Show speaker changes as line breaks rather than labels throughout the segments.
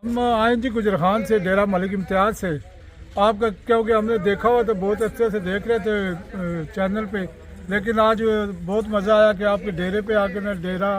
हम आए जी गुजर खान से, डेरा मलिक इम्तियाज से। आपका क्योंकि हमने देखा हुआ तो बहुत अच्छे से देख रहे थे चैनल पे, लेकिन आज बहुत मज़ा आया कि आपके डेरे पे आके ना डेरा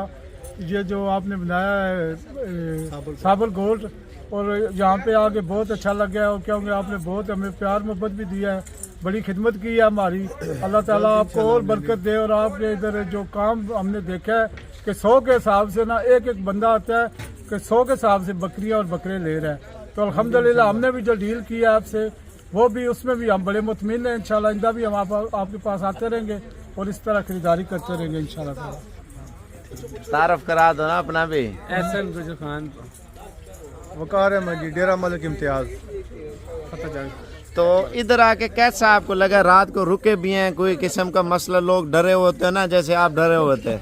ये जो आपने बनाया है साबर गोल्ड, और यहाँ पे आके बहुत अच्छा लग गया। और क्योंकि आपने बहुत हमें प्यार मोहब्बत भी दिया है, बड़ी खिदमत की है हमारी। अल्लाह ताला आपको और बरकत दे। और आपके इधर जो काम हमने देखा है कि 100 के हिसाब से ना एक एक बंदा आता है कि 100 के हिसाब से बकरियां और बकरे ले रहा है। तो अल्हम्दुलिल्लाह हमने भी जो डील किया आपसे वो भी, उसमें भी हम बड़े मुतमिन हैं। इंशाल्लाह इंदा भी हम आपके पास आते रहेंगे और इस तरह खरीदारी करते रहेंगे इंशाल्लाह।
तारफ करा दो ना अपना भी।
एहसन गुजर खान
वकार है मजी, डेरा मलिक इम्तियाज।
तो इधर आके कैसा आपको लगा? रात को रुके भी हैं? कोई किस्म का मसला? लोग डरे होते हैं ना, जैसे आप डरे हुए थे?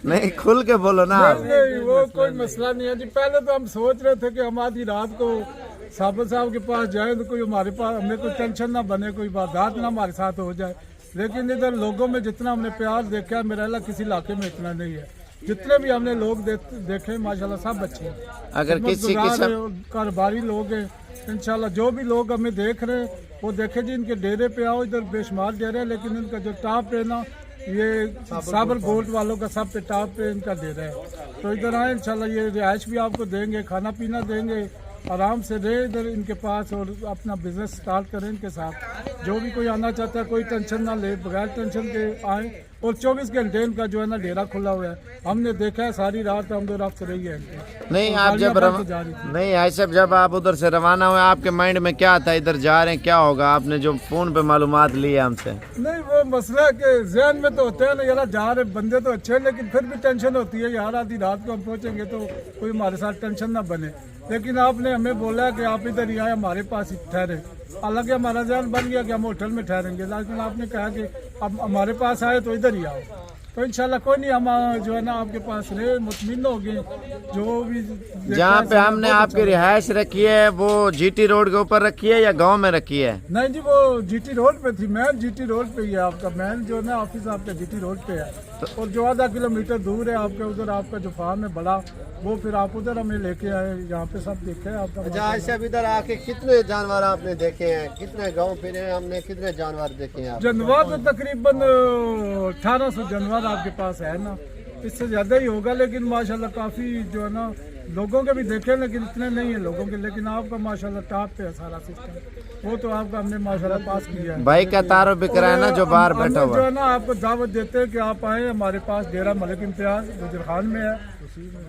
नहीं, खुल के बोलो ना आप।
नहीं, वो कोई मसला नहीं है जी। पहले तो हम सोच रहे थे कि हम आधी रात को साबर साहब के पास जाए तो कोई हमारे पास, हमें कोई टेंशन ना बने, कोई वारदात ना हमारे साथ हो जाए। लेकिन इधर लोगों में जितना हमने प्यार देखा है, मेरा अल्लाह किसी इलाके में इतना नहीं है। जितने भी हमने लोग देखे माशाल्लाह सब अच्छे हैं।
अगर किसी
कारोबारी लोग हैं इंशाल्लाह, जो भी लोग हमें देख रहे हैं वो देखे जी, इनके डेरे पे आओ। इधर बेशुमार डेरे हैं, लेकिन इनका जो टॉप है ना, ये साबर गोल्ड वालों का सब पे टॉप पे इनका डेरा है। तो इधर आए इंशाल्लाह, ये रिहाइश भी आपको देंगे, खाना पीना देंगे, आराम से रहे इधर इनके पास और अपना बिजनेस स्टार्ट करें इनके साथ। जो भी कोई आना चाहता है कोई टेंशन ना ले, बगैर टेंशन के आए। और 24 घंटे इनका जो है ना डेरा खुला हुआ है। हमने देखा है सारी रात हम दो रात रही है इनकी।
नहीं, आप जब नहीं ऐसे जब आप उधर से रवाना हुए, आपके माइंड में क्या था? इधर जा रहे हैं, क्या होगा? आपने जो फोन पे मालूमात ली है हमसे?
नहीं, वो मसला के जहन में तो होते हैं ना यार, जा रहे बंदे तो अच्छे हैं, लेकिन फिर भी टेंशन होती है यार, आधी रात को हम पहुंचेंगे तो कोई हमारे साथ टेंशन ना बने। लेकिन आपने हमें बोला कि आप इधर ही आए, हमारे पास ही ठहरे। हालांकि हमारा ध्यान बन गया कि हम होटल में ठहरेंगे, लेकिन आपने कहा कि अब हमारे पास आए तो इधर ही आओ। तो इंशाल्लाह कोई नहीं, हम जो है ना आपके पास रहे, मुतमिन हो गए। जो भी
जहाँ पे हमने आपकी रिहाइश रखी है वो जीटी रोड के ऊपर रखी है या गांव में रखी है?
नहीं जी, वो जीटी रोड पे थी। मैन जीटी रोड पे ही है आपका, मैन जो है ना ऑफिस आपका जीटी रोड पे है। और जो आधा किलोमीटर दूर है आपके उधर आपका जो फार्म है बड़ा, वो फिर आप उधर हमें लेके आए, यहाँ पे सब देखे आपका।
अच्छा, ऐसे अब इधर आके कितने जानवर आपने देखे हैं? कितने गांव फिरे हैं हमने? कितने जानवर देखे हैं?
जानवर तो तकरीबन 1800 जानवर आपके पास है ना, इससे ज्यादा ही होगा। लेकिन माशाल्लाह काफी जो है ना लोगों के भी देखे, लेकिन इतने नहीं है लोगों के। लेकिन आपका माशाल्लाह टॉप पे है सारा सिस्टम, वो तो आपका हमने माशाल्लाह पास किया है।
भाई का तारो बिक रहा है ना जो बाहर बैठा हुआ
जो है ना, आपको दावत देते हैं कि आप आए हमारे पास। डेरा मलिक इम्तियाज गुजर खान में है।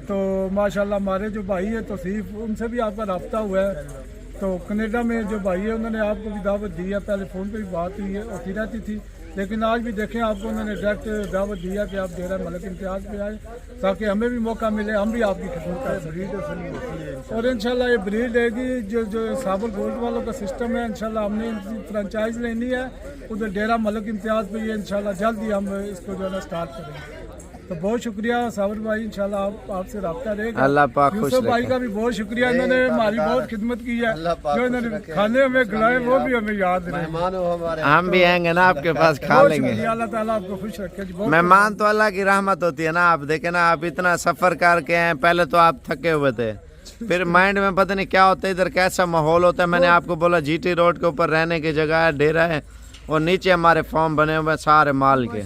तो माशाल्लाह हमारे जो भाई है तौसीफ, उनसे भी आपका रब्ता हुआ है। तो कनेडा में जो भाई है उन्होंने आपको भी दावत दी है। पहले फ़ोन पे भी बात हुई है, होती रहती थी, लेकिन आज भी देखें आपको उन्होंने डायरेक्ट दावत दिया कि आप डेरा मलिक इम्तियाज पे आए, ताकि हमें भी मौका मिले, हम भी आपकी खिदमत कर सकें। और इंशाल्लाह ये ब्रीड रहेगी जो साबर गोल्ड वालों का सिस्टम है। इंशाल्लाह हमने इनकी फ्रेंचाइज लेनी है उधर डेरा मलिक इम्तियाज पे। ये इंशाल्लाह जल्द ही हम इसको जो है ना स्टार्ट करेंगे। तो बहुत शुक्रिया साबर भाई, इंशाल्लाह आपसे रब्ता रहेगा।
अल्लाह पाक खुश
यूसुफ भाई का भी बहुत शुक्रिया, इन्होंने हमारी बहुत खिदमत की है। जो इन्होंने खाने हमें खिलाए वो भी हमें याद रहे।
हम भी आएंगे ना आपके पास, खा लेंगे।
अल्लाह ताला आपको खुश रखे।
मेहमान तो अल्लाह की रहमत होती है ना। आप देखे ना, आप इतना सफर करके हैं, पहले तो आप थके हुए थे, फिर माइंड में पता नहीं क्या होता है, इधर कैसा माहौल होता है। मैंने आपको बोला जीटी रोड के ऊपर रहने की जगह है, डेरा है, और नीचे हमारे फॉर्म बने हुए सारे माल के।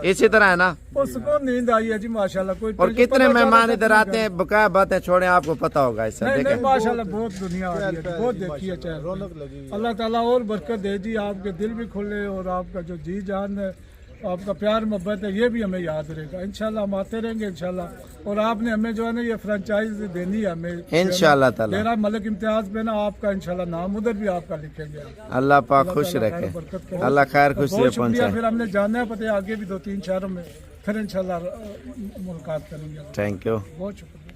इसी तरह है ना,
उसको नींद आई है जी माशाल्लाह। कोई
और कितने मेहमान इधर आते हैं, बकाया बातें छोड़े, आपको पता होगा ऐसा।
नहीं, माशाल्लाह बहुत दुनिया आ रही है, बहुत देखी है। चाहे अल्लाह ताला और बरकत दे जी, आपके दिल भी खुले और आपका जो जी जान है, आपका प्यार मोहब्बत है, ये भी हमें याद रहेगा। इंशाल्लाह हम आते रहेंगे इंशाल्लाह। और आपने हमें जो है ना ये फ्रेंचाइज देनी है हमें
इंशाल्लाह ताला।
डेरा मलिक इम्तियाज पे ना आपका इंशाल्लाह नाम उधर भी आपका लिखेंगे।
अल्लाह पाक खुश रखे, अल्लाह खैर खुशी पहुंचाए।
फिर हमने जाना है पता आगे भी 2-3 शहरों में, फिर इंशाल्लाह मुलाकात करेंगे।
थैंक यू,
बहुत शुक्रिया।